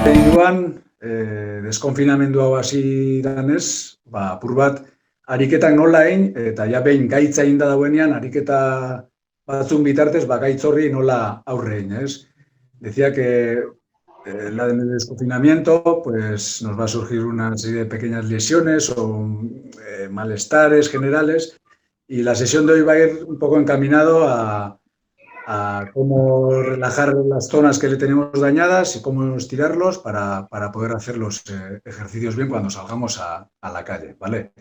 Hiruan, deskonfinamendu hau hasi danez, apur bat, ariketak nola egin, eta ja behin gaitza egin da dauenean, ariketa batzun bitartez, gaitz horri nola aurre egin, ez? Decía que en el desconfinamiento pues, nos va a surgir una serie de pequeñas lesiones o malestares generales, y la sesión de hoy va a ir un poco encaminado a cómo relajar las zonas que le tenemos dañadas y cómo estirarlos para poder hacer los ejercicios bien cuando salgamos a la calle, ¿vale?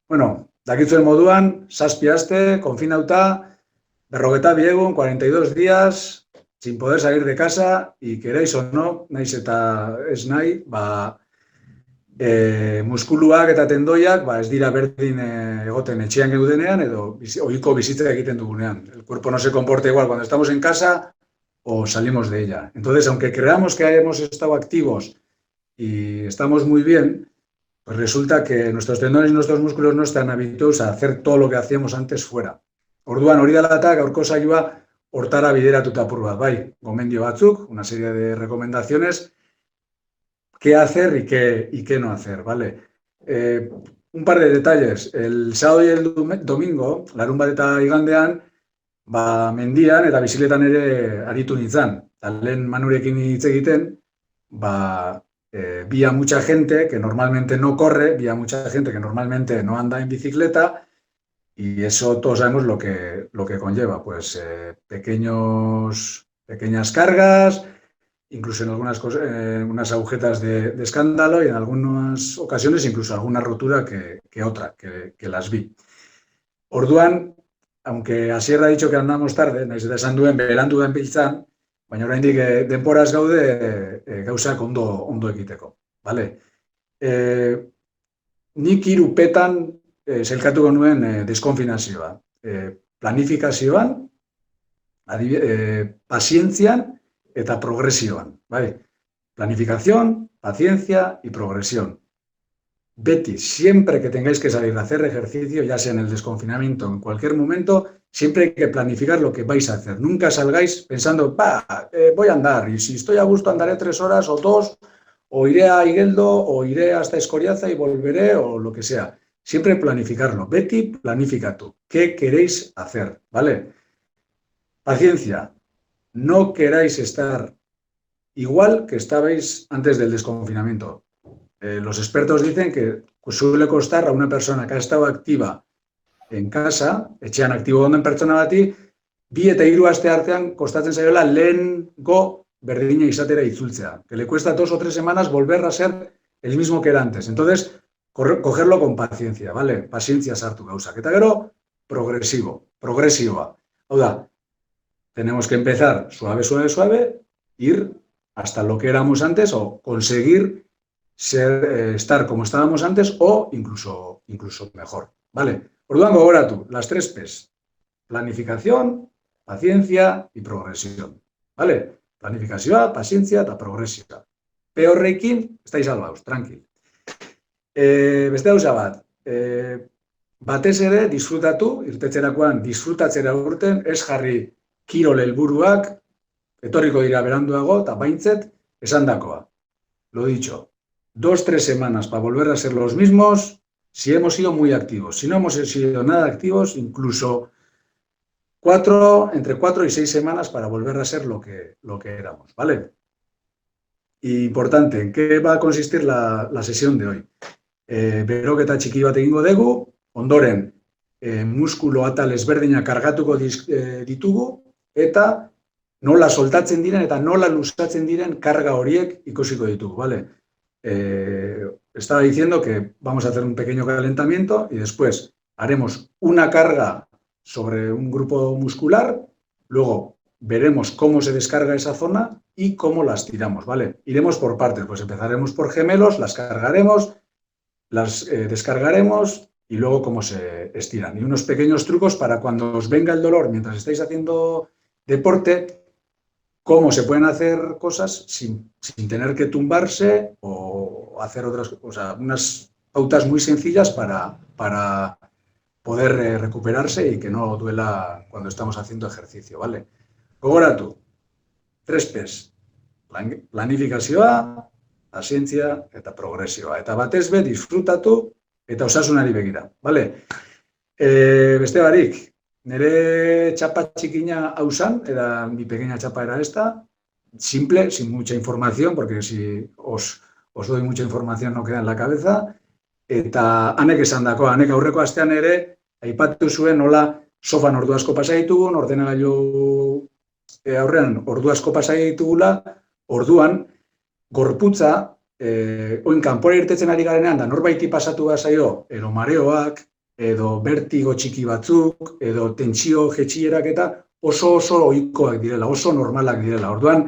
Bueno, dakitzuen moduan, 7 aste, konfinauta, 42 egun, 42 días, sin poder salir de casa, y queréis o no, naiz eta ez nahi, muskuluak eta tendoiak ez dira berdin egoten etxean geudenean edo ohiko bizitza egiten dugunean. El cuerpo no se comporta igual cuando estamos en casa o salimos de ella. Entonces, aunque creamos que hemos estado activos y estamos muy bien, pues resulta que nuestros tendones y nuestros músculos no están habituados a hacer todo lo que hacíamos antes fuera. Orduan, hori dela eta gaurko saioa hortara bideratuta apur bat, bai, gomendio batzuk, una serie de recomendaciones, qué hacer y qué no hacer, ¿vale? Un par de detalles. El sábado y el domingo, larunbat eta igandean, mendian eta bizikletan ere aritu nintzen. Lehen Manurekin hitz egiten, vi a mucha gente que normalmente no corre, vi a mucha gente que normalmente no anda en bicicleta, y eso todos sabemos lo que conlleva, pues pequeñas cargas, incluso en algunas cosas, unas agujetas de escándalo, y en algunas ocasiones incluso alguna rotura que las vi. Orduan, aunque Asier ha dicho que andamos tarde, naiz eta esan duen berandu den biltzan, baina oraindik denporaz gaude gauzak ondo egiteko, vale? Nik 3 petan sailkatuko nuen deskonfinazioa. Planifikazioan, pazientzian eta progresioan, bai? Planificación, paciencia y progresión. Beti, siempre que tengáis que salir a hacer ejercicio, ya sea en el desconfinamiento o en cualquier momento, siempre hay que planificar lo que vais a hacer. Nunca salgáis pensando, voy a andar, y si estoy a gusto andaré 3 horas o 2, o iré a Igueldo, o iré hasta Escoriaza y volveré, o lo que sea. Siempre planificarlo. Beti, planifica tú. ¿Qué queréis hacer? ¿Vale? Paciencia. No queráis estar igual que estabais antes del desconfinamiento. Los expertos dicen que suele costar a una persona que ha estado activa en casa, etxean aktibo donen pertsona bati, 2 eta 3 aste artean kostatzen zaiola lehengo berdina izatera itzultzea, que le cuesta 2 o 3 semanas volver a ser el mismo que era antes. Entonces, cogerlo con paciencia, ¿vale? Pazientzia sartu gauzak. Eta gero, progresiboa. Hau da, tenemos que empezar suave, suave, suave, ir hasta lo que éramos antes, o conseguir estar como estábamos antes, o incluso mejor, ¿vale? Orduan, gogoratu, las 3 P's. Planificación, paciencia y progresión, ¿vale? Planifikazioa, pazientzia eta progresioa. P horrekin, estáis salvados, tranquil. Beste gauza bat, batez ere, disfrutatu, irtetzerakoan disfrutatzera urten, ez jarri kirol helburuak, etorriko dira beranduago, eta baintzet, esandakoa. Lo dicho, 2-3 semanas para volver a ser los mismos si hemos sido muy activos. Si no hemos sido nada activos, incluso entre 4 y 6 semanas para volver a ser lo que éramos, ¿vale? Importante, ¿en qué va a consistir la sesión de hoy? Beroketa txiki bat egingo dugu, ondoren muskulo atal ezberdinak kargatuko ditugu, eta nola soltatzen diren eta nola luzatzen diren karga horiek ikusiko ditugu, ¿vale? Estaba diciendo que vamos a hacer un pequeño calentamiento y después haremos una carga sobre un grupo muscular, luego veremos cómo se descarga esa zona y cómo las tiramos, ¿vale? Iremos por partes, pues empezaremos por gemelos, las cargaremos, las descargaremos y luego cómo se estiran. Y unos pequeños trucos para cuando os venga el dolor mientras estáis haciendo deporte, cómo se pueden hacer cosas sin tener que tumbarse o hacer otras cosas, unas pautas muy sencillas para poder recuperarse y que no duela cuando estamos haciendo ejercicio, ¿vale? Gogoratu, 3 P's. Planifikazioa, pazientzia eta progresioa. Eta batez be, disfrutatu eta osasunari begira. Vale? Beste barik, nire txapa txikina hausan, era mi pequeña chapa era esta, simple, sin mucha información, porque si os doy mucha información no queda en la cabeza, eta hanek esan dako, hanek aurreko astean ere, aipatu zuen nola sofan ordu asko pasa ditugun, ordenagailu aurrean ordu asko pasa ditugula, orduan, gorputza, oin kanpora irtetzen ari garenean, da norbaiti pasatu da zaio, edo mareoak, edo bertigo txiki batzuk, edo tentsio jetxierak eta oso ohikoak direla, oso normalak direla. Orduan,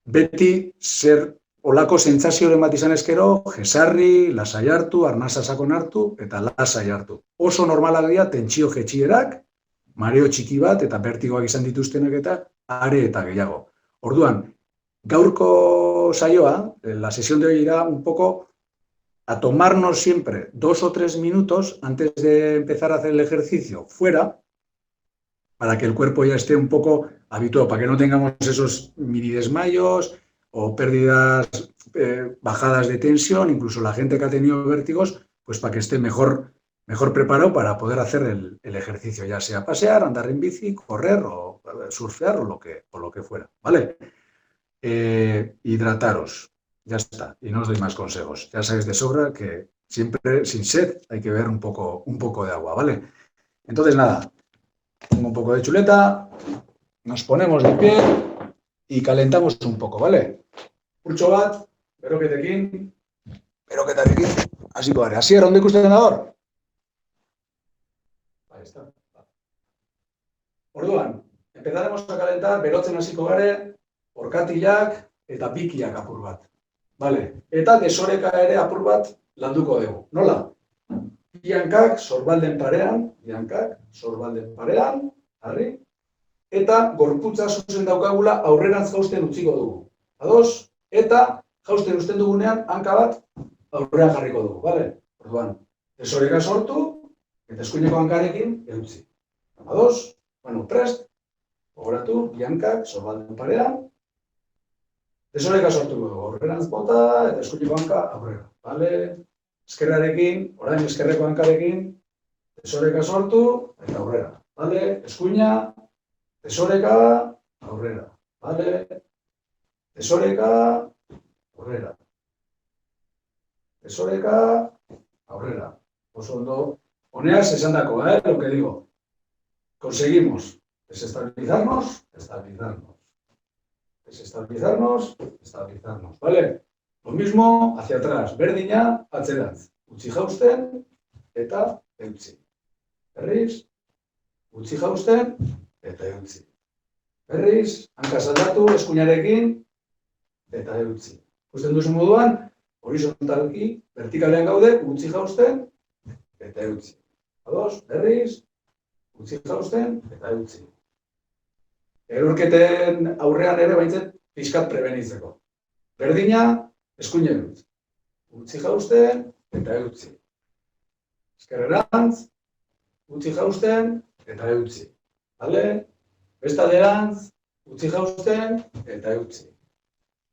beti zer olako sentsazioren bat izan ezkero, jesarri, lasai hartu, arnasa sakon hartu, eta lasai hartu. Oso normalak dira tentsio jetxierak, mareo txiki bat, eta bertigoak izan dituztenak eta are eta gehiago. Orduan, gaurko saioa, la sesión de hoy irá un poco a tomarnos siempre 2 o 3 minutos antes de empezar a hacer el ejercicio fuera, para que el cuerpo ya esté un poco habituado, para que no tengamos esos mini desmayos o pérdidas, bajadas de tensión, incluso la gente que ha tenido vértigos, pues para que esté mejor preparado para poder hacer el ejercicio, ya sea pasear, andar en bici, correr o surfear o lo que fuera, ¿vale? Hidrataros. Ya está, y no os doy más consejos. Ya sabéis de sobra que siempre sin sed hay que beber un poco de agua, ¿vale? Entonces, nada, pongo un poco de chuleta, nos ponemos de pie y calentamos un poco, ¿vale? Urtxo bat, beroketekin, hasiko gara. Hasier, ondo ikusten da hor? Ahí está. Orduan, empezaremos a calentar, berotzen hasiko gare, orkatilak eta bikiak apur bat. Vale. Eta desoreka ere apur bat landuko dugu. Nola? Bi hankak sorbalden parean, harri, eta gorputza zuzen daukagula aurrerantz jausten utziko dugu. Ados? Eta jausten uzten dugunean hanka bat aurrean jarriko dugu. Vale? Orduan, desoreka sortu eta eskuineko hankarekin eutzi. Ados? Bueno, prest, gogoratu, bi hankak sorbalden parean, desoreka sortuko dugu, aurrerantz bota eta eskuineko hanka aurrera. Vale? Eskerrarekin, orain eskerreko hankarekin, desoreka sortu eta aurrera. Vale? Eskuina, desoreka, aurrera. Vale? Desoreka, aurrera. Desoreka, aurrera. Oso ondo, honeaz esan dako, lo que digo. Conseguimos desestabilizarnos, estabilizarnos, ¿vale? Lo mismo hacia atrás, berdina, atzerantz. Utzi jausten eta eutzi. Berriz, utzi jausten eta eutzi. Berriz, hanka saldatu eskuinarekin eta eutzi. Ikusten duzu moduan, horizontalki, vertikalean gaude, utzi jausten eta eutzi. Ados, berriz, utzi jausten eta eutzi. Erorketen aurrean ere baitzet pixkat prebenitzeko. Berdina, eskuina eutzi. Utzi jausten eta eutzi. Eskerrerantz, utzi jausten eta eutzi. Bale? Bestalderantz, utzi jausten eta eutzi.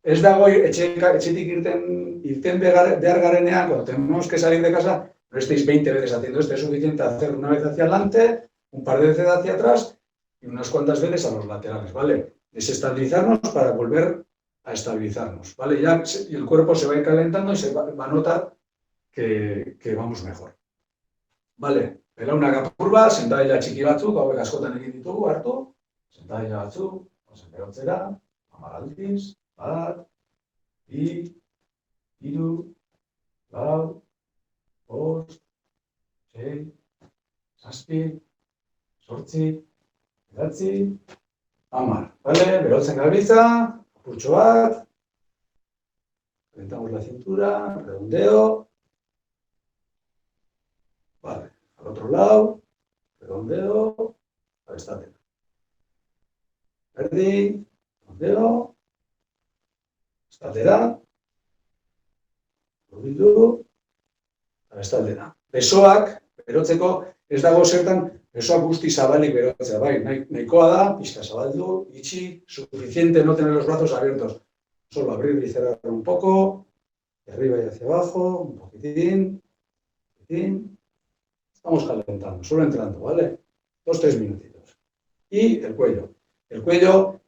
Ez dago etxetik irten behar garenean, cuando tenemos que salir de casa, no estéis 20 veces haciendo esto, es suficiente hacer una vez hacia adelante, un par de veces hacia atrás y unas cuantas veces a los laterales, ¿vale? Desestabilizarnos para volver a estabilizarnos, ¿vale? Ya el cuerpo se va a ir calentando y se va a notar que vamos mejor. ¿Vale? Belaunak apur bat, sentadilla txiki batzuk, hauek askotan egin ditugu, hartu, sentadilla batzuk, berotzera, 10 aldiz, 1, 2, 3, 4, 5, 6, 7, 8, 9, 10. ¿Vale? Berotzen gabiltza, apurtxo bat, calentamos la cintura, redondeo. Vale, al otro lado, redondeo, abestátela. Berdin, redondeo, abestátela. Urbildu, abestátela. Besoak, berotzeko, ez dago zertan, besoak guzti zabalik berotzea, bai, nahikoa da, pixka zabaldu, itxi, suficiente no tener los brazos abiertos. solo abrir y cerrar un poco, de arriba y hacia abajo, un poquitín, poquitín. Estamos calentando, solo entrando, ¿vale? 2-3 minutitos. Y el cuello. El cuello,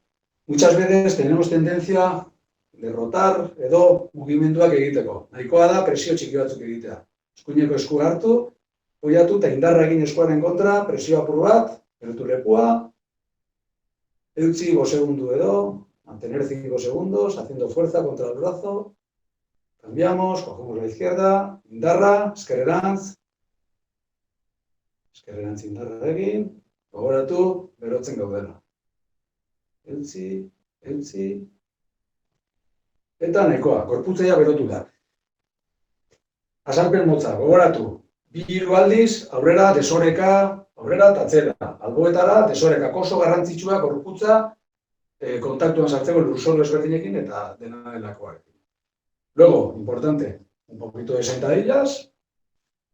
muchas veces tenemos tendencia de rotar, edo mugimenduak egiteko. Nahikoa da presio txiki batzuk egitea. Eskuineko esku hartu, apoiatu eta indarra egin eskuaren kontra, presio apur bat, berotu lekua, eutzi 5 segundu edo, mantener 5 segundos, haciendo fuerza contra el brazo, cambiamos, cogemos la izquierda, indarra, eskerrerantz indarra egin, gogoratu, berotzen gaudela. Eutzi, eta nahikoa, gorputzaia berotu da. Azalpen motza, gogoratu, 2-3 aldiz, aurrera, desoreka, aurrera eta atzera. Alboetara, desoreka, oso garrantzitsua gorputza kontaktuan sartzeko lurzoru ezberdinekin eta dena delakoarekin. Luego, importante, un poquito de sentadillas,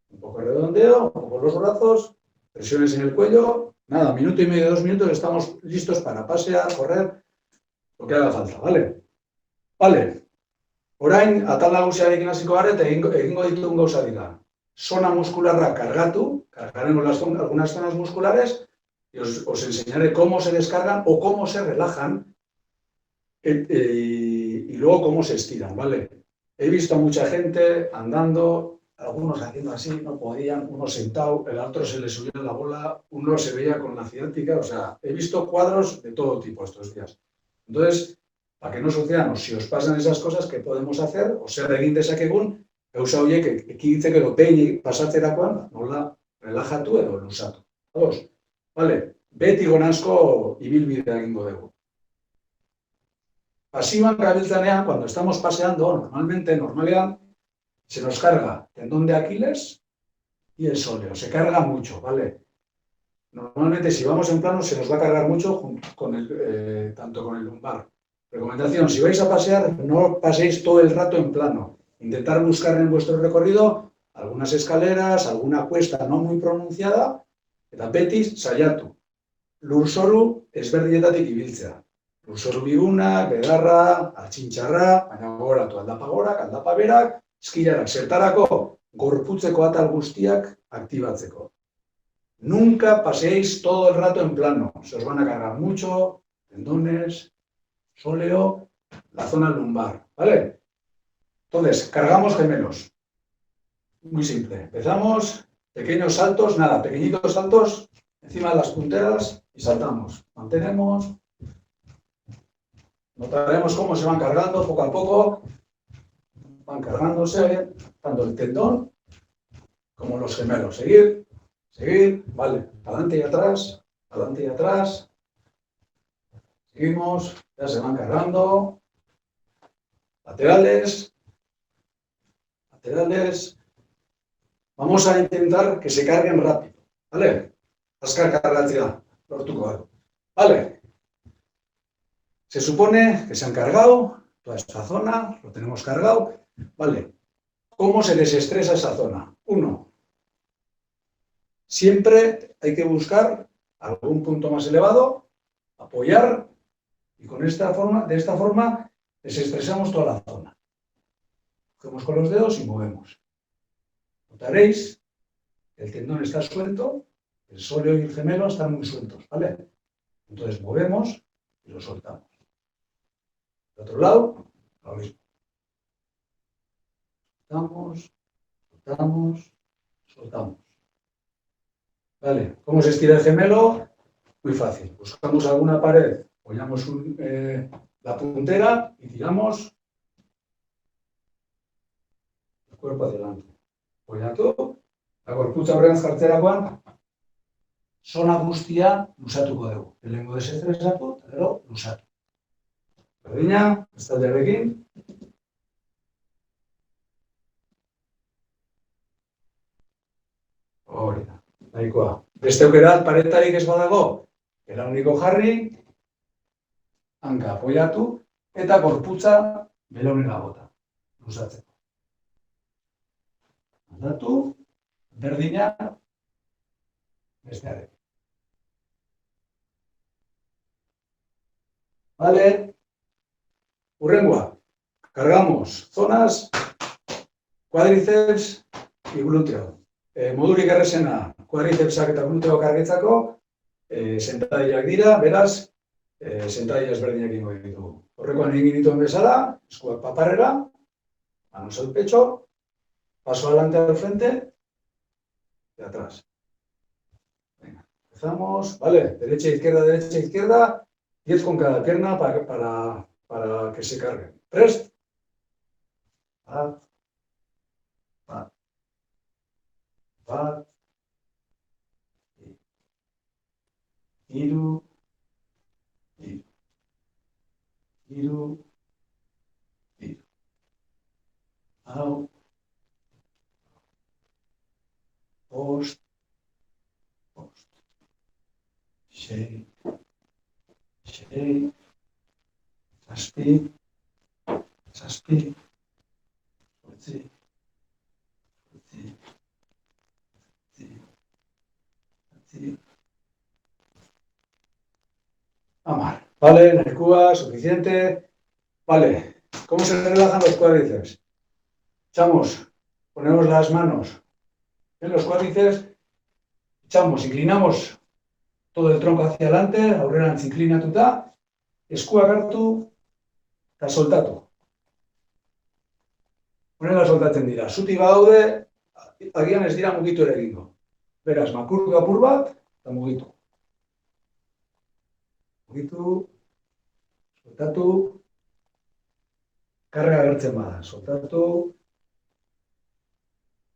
un poco de redondeo, un poco los brazos, presiones en el cuello, nada, 1 minuto y medio, 2 minutos, estamos listos para pasear, correr, lo que haga falta, ¿vale? Vale, orain, atal nagusiarekin hasiko gara eta egingo ditugun gauza dira. Zona muscularra cargaremos algunas zonas musculares y os enseñaré cómo se descargan o cómo se relajan y luego cómo se estiran, ¿vale? He visto a mucha gente andando, algunos haciendo así, no podían, uno sentado, el otro se le subía la bola, uno se veía con la ciática, o sea, he visto cuadros de todo tipo estos días. Entonces, para que no sucedan, o si os pasan esas cosas, ¿qué podemos hacer? O zer egin dezakegun, gauza horiek ekiditzeko edo behin pasatzerakoan, nola relajatu edo lusatu. Ados? Vale, beti gonazko ibilbidea egingo dugu. Pasivan gabiltzanean, cuando estamos paseando, normalean, se nos carga tendón de Aquiles y el sóleo. Se carga mucho, ¿vale? Normalmente, si vamos en plano, se nos va a cargar mucho tanto con el lumbar. Recomendación, si vais a pasear, no paséis todo el rato en plano. Intentar buscar en vuestro recorrido algunas escaleras, alguna cuesta no muy pronunciada, eta beti saiatu. Lurzoru ezberdinetatik ibiltzea. Lurzoru bigunak, bedarra, altxintxarra, baina gogoratu aldapa gorak, aldapa berak, eskilarak, zertarako gorputzeko atal guztiak aktibatzeko. Nunca paséis todo el rato en plano. Se os van a cargar mucho, tendones, sóleo, la zona lumbar, ¿vale? Entonces, cargamos gemelos. Muy simple. Empezamos, pequeños saltos, nada, pequeñitos saltos encima de las punteras y saltamos. Mantenemos. Notaremos cómo se van cargando poco a poco. Van cargándose tanto el tendón como los gemelos. Seguir, vale, adelante y atrás, adelante y atrás. Seguimos, ya se van cargando. Laterales. Vamos a intentar que se carguen rápido, ¿vale? Azkar cargatzea, lortuko da. Vale. Se supone que se han cargado toda esta zona, lo tenemos cargado. Vale. ¿Cómo se desestresa esa zona? 1. Siempre hay que buscar algún punto más elevado, apoyar y de esta forma desestresamos toda la zona. Cogemos con los dedos y movemos. Notaréis que el tendón está suelto, el sóleo y el gemelo están muy sueltos, ¿vale? Entonces movemos y lo soltamos. Del otro lado, lo mismo. Soltamos. Vale, ¿cómo se estira el gemelo? Muy fácil. Buscamos alguna pared, apoyamos la puntera y tiramos el cuerpo hacia adelante. Apoyatu, la gorputza aurrean jartzerakoan, zona guztia lusatuko dugu. Lehenengo desestresatu, eta gero lusatu. Berdina, bestaldearekin. Hori da, nahikoa. Beste aukera paretarik ez badago, belauniko jarri, hanka apoiatu, eta gorputza belaunera bota, lusatzeko. Aldatu, berdina, bestearekin. Vale, hurrengoa. Cargamos zonas, cuádriceps y glúteo. Modurik errezena, cuádricepsak eta gluteo kargetzako, sentadillak dira, beraz, sentadilla ezberdinak ingo ditugu. Horrekoan egin dituen bezala, eskuak paparrera, manos al pecho, paso adelante al frente y atrás. Venga, empezamos, vale, derecha, izquierda, 10 con cada pierna para que se carguen. Prest. Bat. Hiru. Hau. Bost. Sei. Zazpi. Zortzi. Amar. Vale, nahikoa, suficiente. Vale, ¿cómo se relajan los cuádriceps? Ponemos las manos en los cuádriceps, inclinamos todo el tronco hacia adelante, aurrerantz inclinatuta, eskuak hartu eta soltatu. Honela soltatzen dira. Zutik badaude, agian ez dira mugitu ere egingo. Beraz, makurtu apur bat, eta mugitu. Soltatu, karga agertzen bada, soltatu,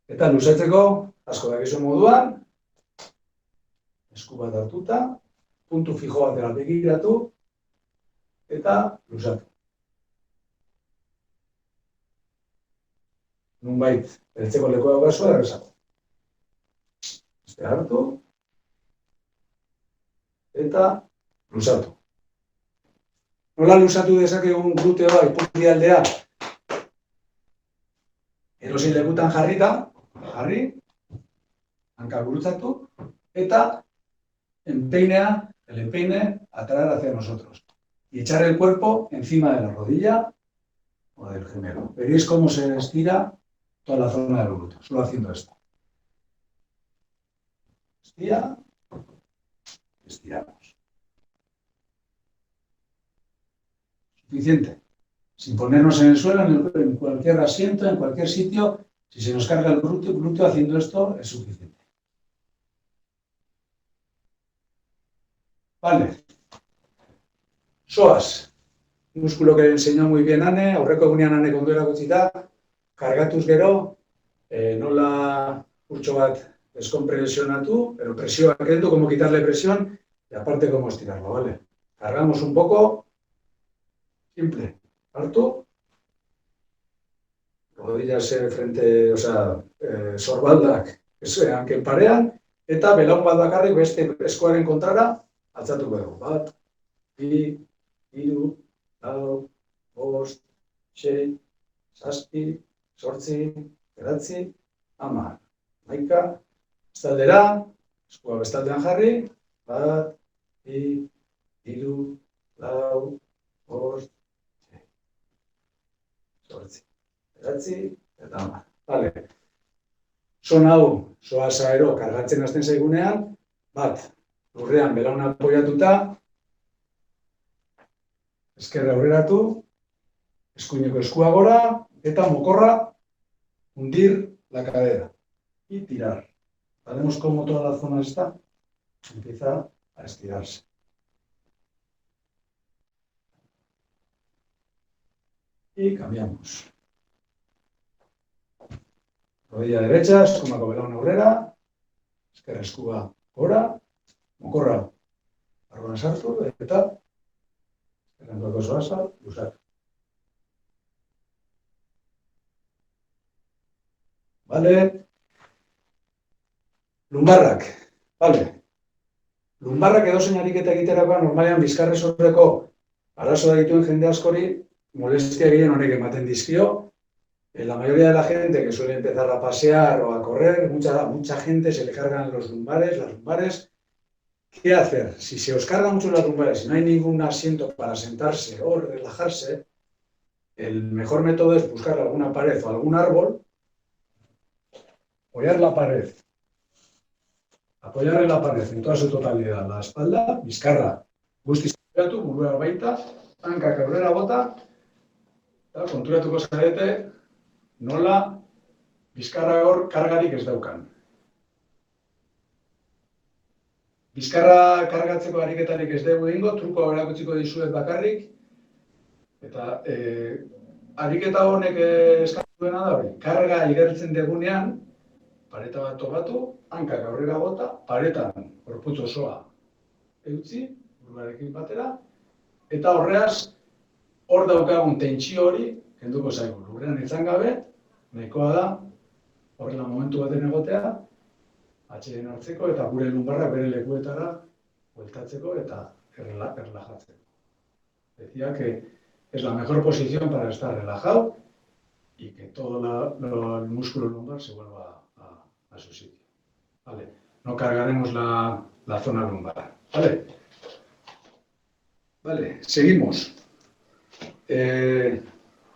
eta luzatzeko, asko dakizu moduan, esku bat hartuta, puntu fijo batera begiratu, eta luzatu. Nunbait, beltzeko lekoa daukazu, errezako. Este hartu, eta luzatu. Nola luzatu dezakegun gluteoa ipurdialdea? Erosin lekutan jarrita, hanka gurutzatu, eta el empeine atraer hacia nosotros. Y echar el cuerpo encima de la rodilla o del gemelo. Veréis cómo se estira toda la zona del glúteo, solo haciendo esto. Estira, estiramos. Suficiente. Sin ponernos en el suelo, en cualquier asiento, en cualquier sitio, si se nos carga el glúteo haciendo esto, es suficiente. Vale. Psoas. Músculo que le enseñó muy bien Ane, aurreko egunean Ane kondu erakutsita, kargatuz gero, nola urtxo bat descompresionatu, pero presioa kendu, como quitarle presión, y aparte como estirarlo, ¿vale? Cargamos un poco, simple, hartu, rodillas frente, sorbaldak, hanken parean, eta belaun bat bakarrik beste eskuaren kontrara, altzatuko dugu, bat, bi, hiru, lau, bost, sei, zazpi, zortzi, bederatzi, hamar. Hamaika, bestaldera, eskua bestaldean jarri, bat, bi, hiru, lau, bost, sei, zortzi, bederatzi, eta hamar. Vale. Hau, psoasa ero, kargatzen hasten zaigunean, bat, lurrean belauna apoiatuta, eskerra aurreratu, eskuineko eskua gora, eta mokorra, hundir la cadera y tirar. ¿Sabemos cómo toda la zona está? Empieza a estirarse. Y cambiamos. Rodilla derecha, eskumako belauna aurrera, eskerra eskua gora, mokorra barruan sartu, eta eskerrandoko zoasa, luzatu. Vale. Lumbarrak. Vale. Lumbarrak edozein ariketa egiterakoan normalean bizkarrezurreko arazoa dituen jende askori molestia gehien honek ematen dizkio. La mayoría de la gente que suele empezar a pasear o a correr, mucha gente se le cargan los lumbares, las lumbares. ¿Qué hacer? Si se os cargan mucho las lumbares y no hay ningún asiento para sentarse o relajarse, el mejor método es buscar alguna pared o algún árbol, apoyar la pared, apoyar en la pared en toda su totalidad, la espalda, bizkarra, guztiz konturatu, burua baita, hankak aurrera bota, eta konturatuko zarete nola bizkarra hor kargarik ez daukan. Bizkarra kargatzeko ariketarik ez dugu egingo, trukoa erakutsiko dizuet bakarrik, eta ariketa honek eskatu duena da hori, karga igertzen degunean, pareta bat topatu, hankak aurrera bota, paretan gorputz osoa eutzi, buruarekin batera, eta horreaz, hor daukagun tentsio hori, kenduko zaigu, lurrean etzan gabe, nahikoa da, horrela momentu baten egotea, atxeden hartzeko eta gure lumbarra bere lekuetara bueltatzeko eta erlajatzeko. Decía que es la mejor posición para estar relajado y que todo el músculo lumbar se vuelva a su sitio. ¿Vale? No cargaremos la zona lumbar. ¿Vale? Vale, seguimos.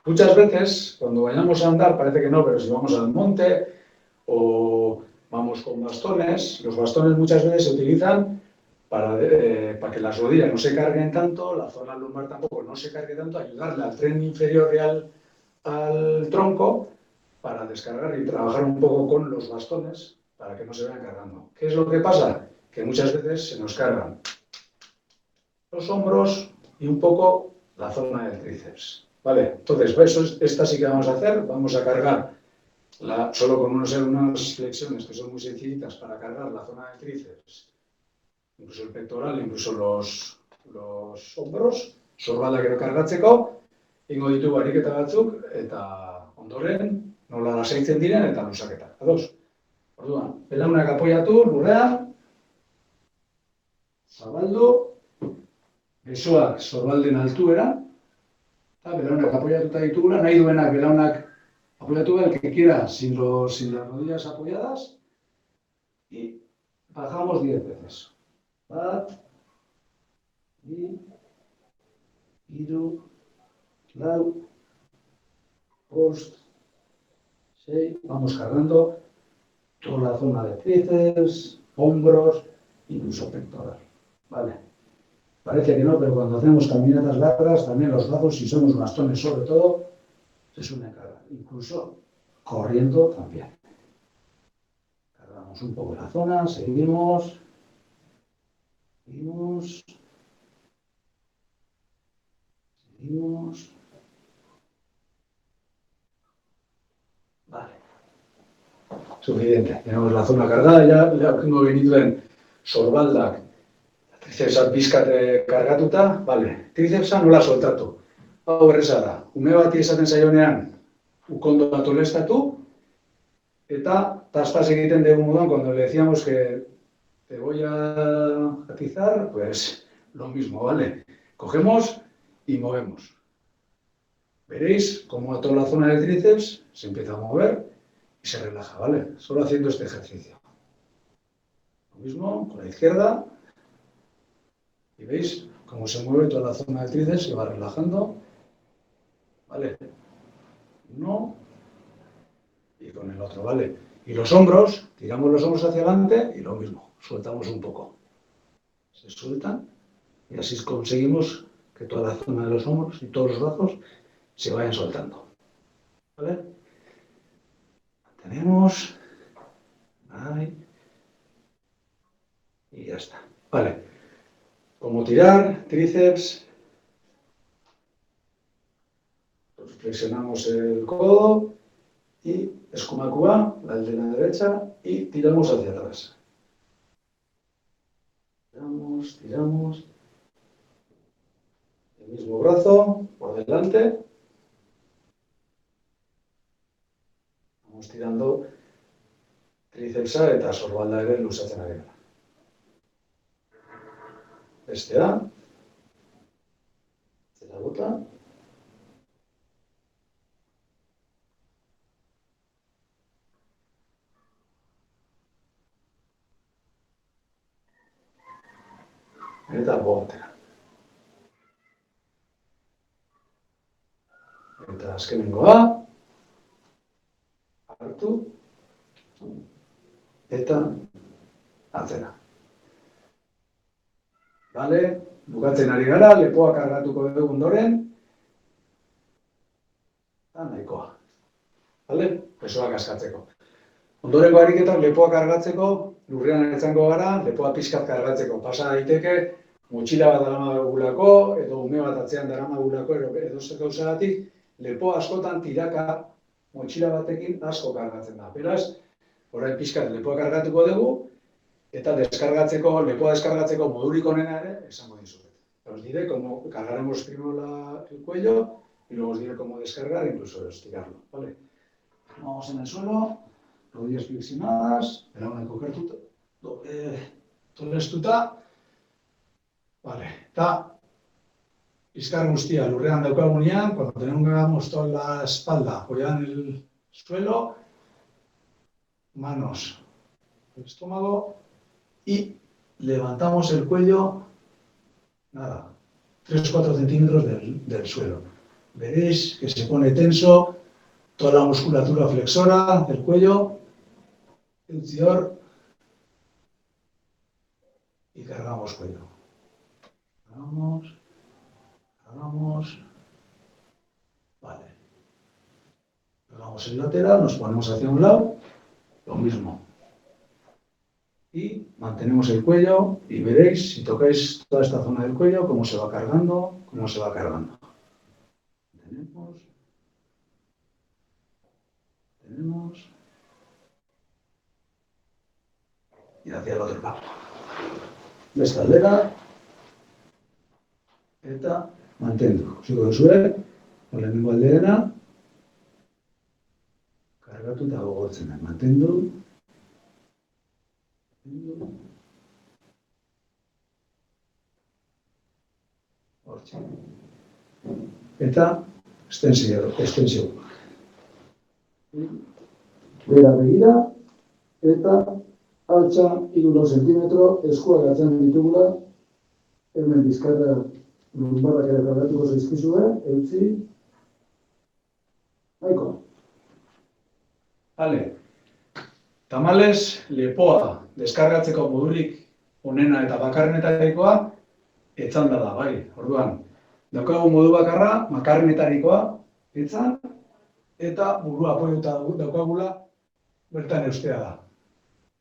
Muchas veces, cuando vayamos a andar, parece que no, pero si vamos al monte o vamos con bastones, los bastones muchas veces se utilizan para que las rodillas no se carguen tanto, la zona lumbar tampoco no se cargue tanto, ayudarle al tren inferior y al tronco para descargar y trabajar un poco con los bastones para que no se vayan cargando. ¿Qué es lo que pasa? Que muchas veces se nos cargan los hombros y un poco la zona del tríceps. ¿Vale? Entonces, esta sí que vamos a hacer, vamos a cargar solo con unas flexiones que son muy sencillitas para cargar la zona del tríceps, incluso el pectoral, incluso los hombros, sorbaldak kargatzeko, ingo ditugu ariketa batzuk, eta ondoren nola lasaitzen diren eta luzaketak. Ados? Orduan, belaunak apoiatu, lurrean, zabaldu, besoak sorbalden altuera, eta belaunak apoiatuta ditugula, nahi duenak belaunak apoyatu el que quiera sin las rodillas apoyadas y bajamos 10 veces. Bat, bi, hiru, lau, bost, 6. Vamos cargando toda la zona de tríceps, hombros, incluso pectoral. ¿Vale? Parece que no, pero cuando hacemos caminatas largas, también los brazos, si somos bastones sobre todo, se suelen cargar. Incluso corriendo también. Cargamos un poco la zona, seguimos. Seguimos. Vale. Suficiente. Tenemos la zona cargada, ya tengo venido en sorbaldak. Tricepsa pizkat kargatuta, vale. Tricepsa nola soltatu. Hau erreza da. Ume bati esaten zaionean, ukondo atolestatu, eta taspas egiten dugu moduan, cuando le decíamos que te voy a atizar, pues lo mismo, ¿vale? Cogemos y movemos. Veréis cómo toda la zona del tríceps se empieza a mover y se relaja, ¿vale? Solo haciendo este ejercicio. Lo mismo con la izquierda. Y veis cómo se mueve toda la zona del tríceps, se va relajando. ¿Vale? Uno. Y con el otro, ¿vale? Y los hombros, tiramos los hombros hacia adelante y lo mismo, sueltamos un poco. Se sueltan y así conseguimos que toda la zona de los hombros y todos los brazos se vayan soltando. ¿Vale? Mantenemos. Ahí. Y ya está. Vale. Como tirar, tríceps. Flexionamos el codo y eskumakua, la de la derecha, y tiramos hacia atrás. Tiramos. El mismo brazo por delante. Vamos tirando tricepsa eta sorbalda ere luzatzen ari gara. Bestea. Zera bota. Eta botera. Eta azkenengoa, hartu, eta atzera. Bale, bukatzen ari gara, lepoa kargatuko dugu ondoren, eta nahikoa. Bale, pesoak askatzeko. Ondorengo ariketak lepoa kargatzeko, lurrean etzango gara, lepoa pixkat kargatzeko. Pasa daiteke, motxila bat daramagulako, edo ume bat atzean daramagulako, edo zer gauzagatik, lepoa askotan tiraka motxila batekin asko kargatzen da. Beraz, orain pixkat lepoa kargatuko dugu, eta lepoa deskargatzeko modurik onena ere, esango dizuet. Os diré cómo cargaremos primero el cuello y luego os diré cómo descargar e incluso estirarlo, ¿vale? Vamos en el suelo, rodillas flexionadas, belauna kokertuta, tolestuta, vale, eta bizkar guztia lurrean daukagunean, cuando tengamos toda la espalda apoyada en el suelo, manos el estómago y levantamos el cuello, nada, 3-4 centímetros del suelo. Veréis que se pone tenso toda la musculatura flexora del cuello, exterior, y cargamos cuello. Cargamos, vale. Cargamos el lateral, nos ponemos hacia un lado, lo mismo. Y mantenemos el cuello y veréis, si tocáis toda esta zona del cuello, cómo se va cargando, Tenemos. Y hacia el otro lado. Beste aldera. Eta mantendu. Ziko duzue, lehenengo aldeena, kargatu eta gogortzen da. Mantendu. Hortxe. Eta estensio. Bera begira, eta altza 3 zentimetro, eskuak atzan ditugula, hemen bizkarra lumbarrak ere kargatuko zaizkizue, eutzi, nahiko. Vale. Tamalez, lepoa deskargatzeko modurik onena eta bakarrenetarikoa etzanda da, bai. Orduan, daukagu modu bakarra, makarrenetarikoa etzan, eta burua apoiuta daukagula bertan eustea da.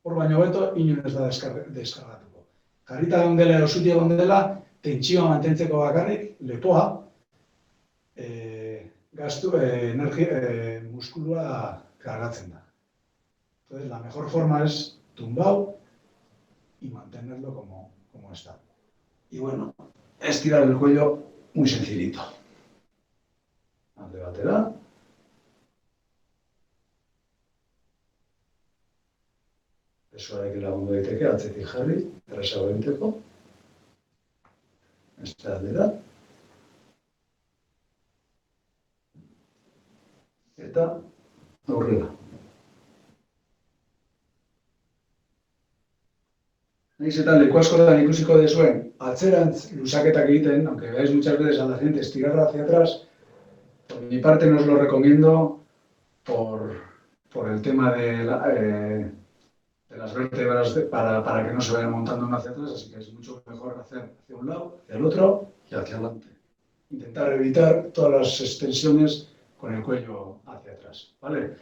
Hor baino beto, inon ez da deskargatuko. Jarrita gondela, erosutia gondela, tentsioa mantentzeko bakarrik, lepoa, muskulua kargatzen da. Entonces, la mejor forma es tumbado y mantenerlo como está. Y bueno, estirar el cuello muy sencillito. Alde batera. Pesoarekin lagundu daiteke, atzetik jarri, errazago egiteko. Beste aldera. Eta aurrera. Naiz eta leku askotan ikusiko dezuen, atzerantz luzaketak egiten, aunque veáis muchas veces a la gente estirarla hacia atrás, por mi parte no os lo recomiendo por el tema de las vértebras para que no se vayan montando uno hacia atrás, así que es mucho mejor hacer hacia un lado, hacia el otro y hacia adelante. Intentar evitar todas las extensiones con el cuello hacia atrás, ¿vale?